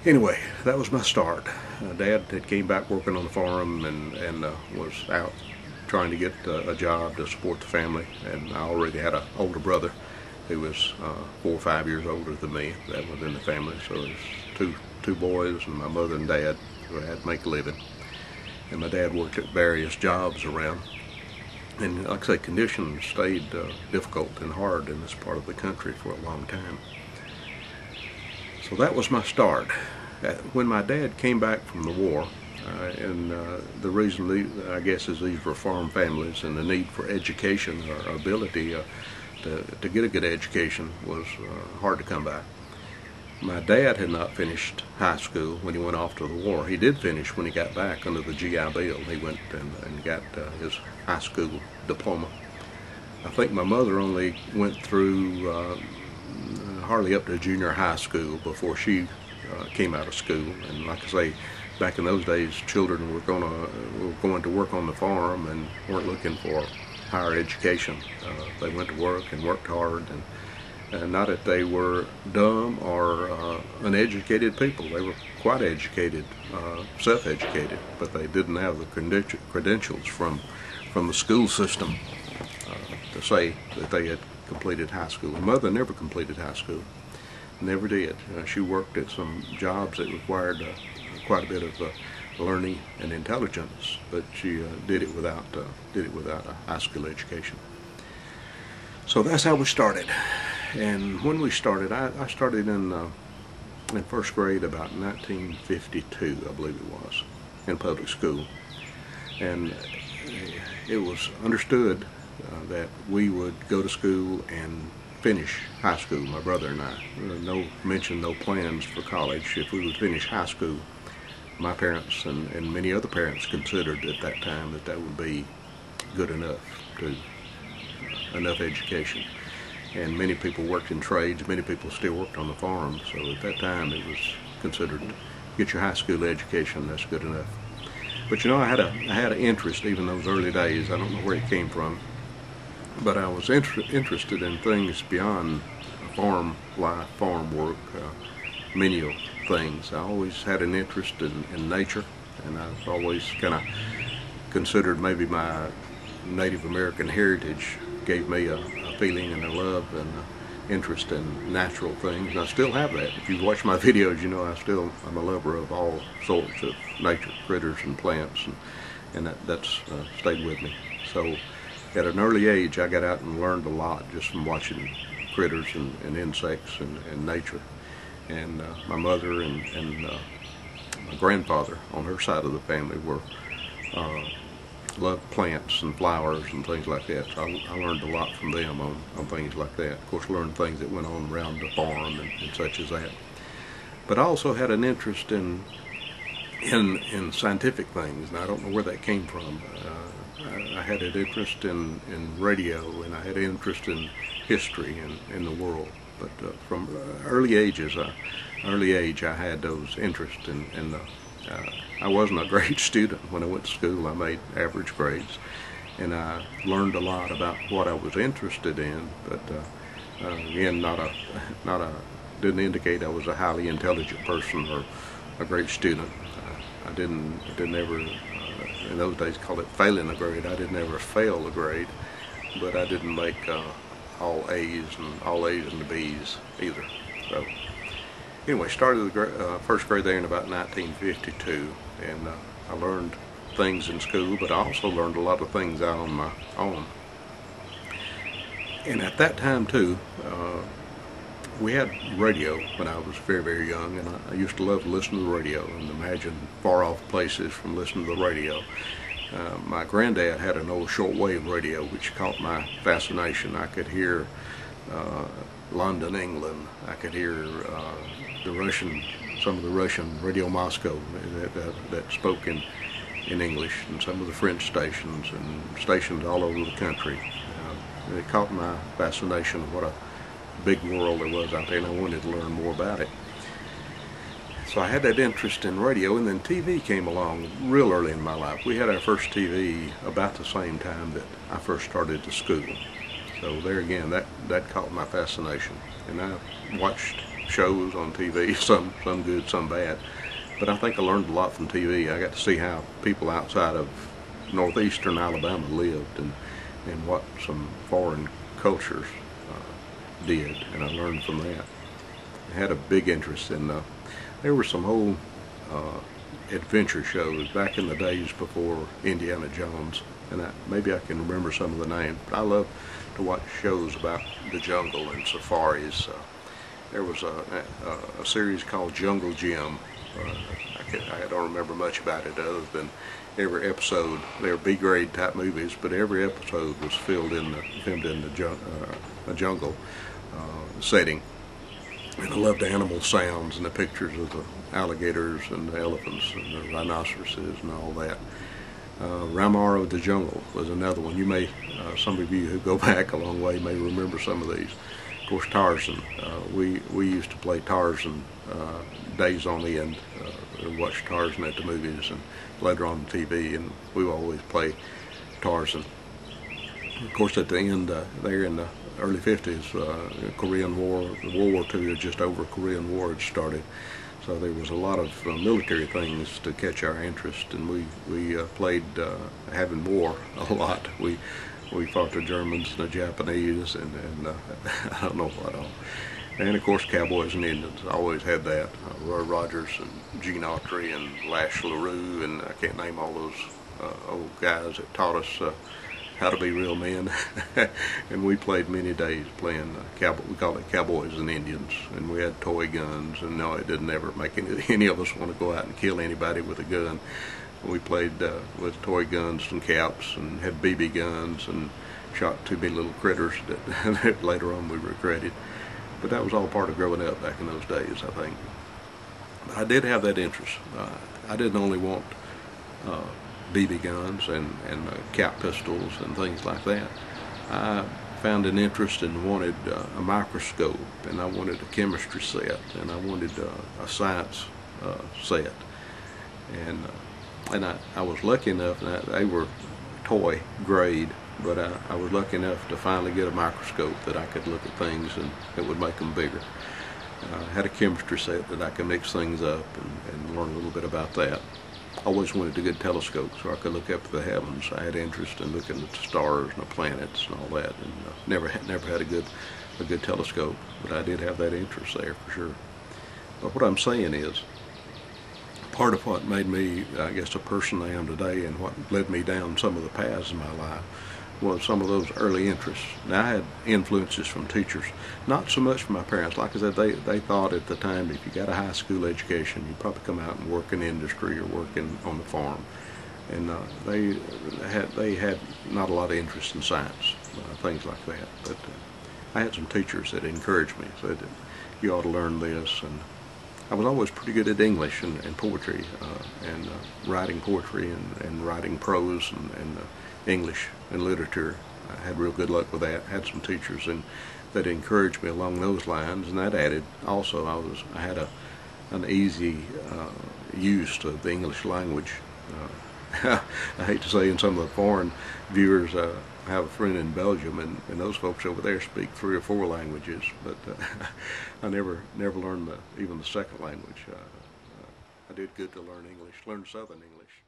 Anyway, that was my start. Dad had came back working on the farm and was out trying to get a job to support the family. And I already had an older brother who was 4 or 5 years older than me that was in the family. So there's two boys and my mother and dad who had to make a living. And my dad worked at various jobs around. And like I say, conditions stayed difficult and hard in this part of the country for a long time. So that was my start. When my dad came back from the war, and the reason, I guess, is these were farm families and the need for education or ability to get a good education was hard to come by. My dad had not finished high school when he went off to the war. He did finish when he got back under the GI Bill. He went and got his high school diploma. I think my mother only went through hardly up to junior high school before she came out of school. And like I say, back in those days, children were going to work on the farm and weren't looking for higher education. They went to work and worked hard, and not that they were dumb or uneducated people. They were quite educated, self-educated, but they didn't have the credentials from the school system to say that they had completed high school. My mother never completed high school, never did. She worked at some jobs that required quite a bit of learning and intelligence, but she did it without a high school education. So that's how we started. And when we started, I started in first grade about 1952, I believe it was, in public school, and it was understood that we would go to school and finish high school, my brother and I. No plans for college. If we would finish high school, my parents and many other parents considered at that time that would be good enough, enough education. And many people worked in trades, many people still worked on the farm, so at that time it was considered, get your high school education, that's good enough. But you know, I had an interest even those early days. I don't know where it came from, but I was interested in things beyond farm life, farm work, menial things. I always had an interest in nature, and I've always kind of considered maybe my Native American heritage gave me a feeling and a love and interest in natural things, and I still have that. If you watch my videos, you know I'm a lover of all sorts of nature, critters and plants, and that's stayed with me. So at an early age, I got out and learned a lot just from watching critters and insects and nature. And my mother and my grandfather on her side of the family were loved plants and flowers and things like that. So I learned a lot from them on things like that. Of course, learned things that went on around the farm and such as that. But I also had an interest in scientific things, and I don't know where that came from. I had an interest in radio, and I had an interest in history and in the world. But from early age, I had those interests, and I wasn't a great student when I went to school. I made average grades, and I learned a lot about what I was interested in. But again, didn't indicate I was a highly intelligent person or a great student. I didn't ever, in those days, call it failing a grade. I didn't ever fail a grade, but I didn't make all A's and the B's either. So anyway, started the first grade there in about 1952, and I learned things in school, but I also learned a lot of things out on my own. And at that time too, we had radio when I was very, very young, and I used to love to listen to the radio and imagine far-off places from listening to the radio. My granddad had an old shortwave radio which caught my fascination. I could hear London, England. I could hear some of the Russian Radio Moscow that spoke in English, and some of the French stations and stations all over the country. It caught my fascination of what a big world there was out there, and I wanted to learn more about it. So I had that interest in radio, and then TV came along real early in my life. We had our first TV about the same time that I first started to school. So there again, that caught my fascination. And I watched shows on TV, some good, some bad. But I think I learned a lot from TV. I got to see how people outside of northeastern Alabama lived, and what some foreign cultures did, and I learned from that. I had a big interest in, there were some old adventure shows back in the days before Indiana Jones, and maybe I can remember some of the names, but I love to watch shows about the jungle and safaris. There was a series called Jungle Gym. I don't remember much about it other than every episode, they were B-grade type movies, but every episode was filmed in the jungle setting. And I loved the animal sounds and the pictures of the alligators and the elephants and the rhinoceroses and all that. Ramar of the Jungle was another one. You may, some of you who go back a long way may remember some of these. Of course, Tarzan. We used to play Tarzan days on end, watch Tarzan at the movies and later on TV, and we would always play Tarzan. Of course, at the end, there in the early 50s, Korean War, World War II had just over, Korean War had started. So there was a lot of military things to catch our interest, and we played having war a lot. We fought the Germans and the Japanese and I don't know what all. And of course, cowboys and Indians. I always had that. Roy Rogers and Gene Autry and Lash LaRue, and I can't name all those old guys that taught us how to be real men. And we played many days playing we called it cowboys and Indians, and we had toy guns, and no, it didn't ever make any of us want to go out and kill anybody with a gun. We played with toy guns and caps, and had BB guns, and shot too many little critters that later on we regretted. But that was all part of growing up back in those days, I think. But I did have that interest. I didn't only want BB guns and cap pistols and things like that. I found an interest and wanted a microscope, and I wanted a chemistry set, and I wanted a science set. And I was lucky enough, and they were toy grade, but I was lucky enough to finally get a microscope that I could look at things and it would make them bigger. I had a chemistry set that I could mix things up and learn a little bit about that. I always wanted a good telescope so I could look up at the heavens. I had interest in looking at the stars and the planets and all that, and never had a good telescope, but I did have that interest there for sure. But what I'm saying is, part of what made me, I guess, the person I am today, and what led me down some of the paths in my life, was some of those early interests. Now, I had influences from teachers, not so much from my parents. Like I said, they thought at the time if you got a high school education, you'd probably come out and work in industry or work on the farm. And they had not a lot of interest in science, things like that. But I had some teachers that encouraged me, said that you ought to learn this. And I was always pretty good at English and poetry, and writing poetry and writing prose and English and literature. I had real good luck with that. Had some teachers that encouraged me along those lines, and that added also I had an easy use to the English language. I hate to say, in some of the foreign viewers, I have a friend in Belgium, and those folks over there speak 3 or 4 languages, but I never learned even the second language. I did good to learn English, learn Southern English.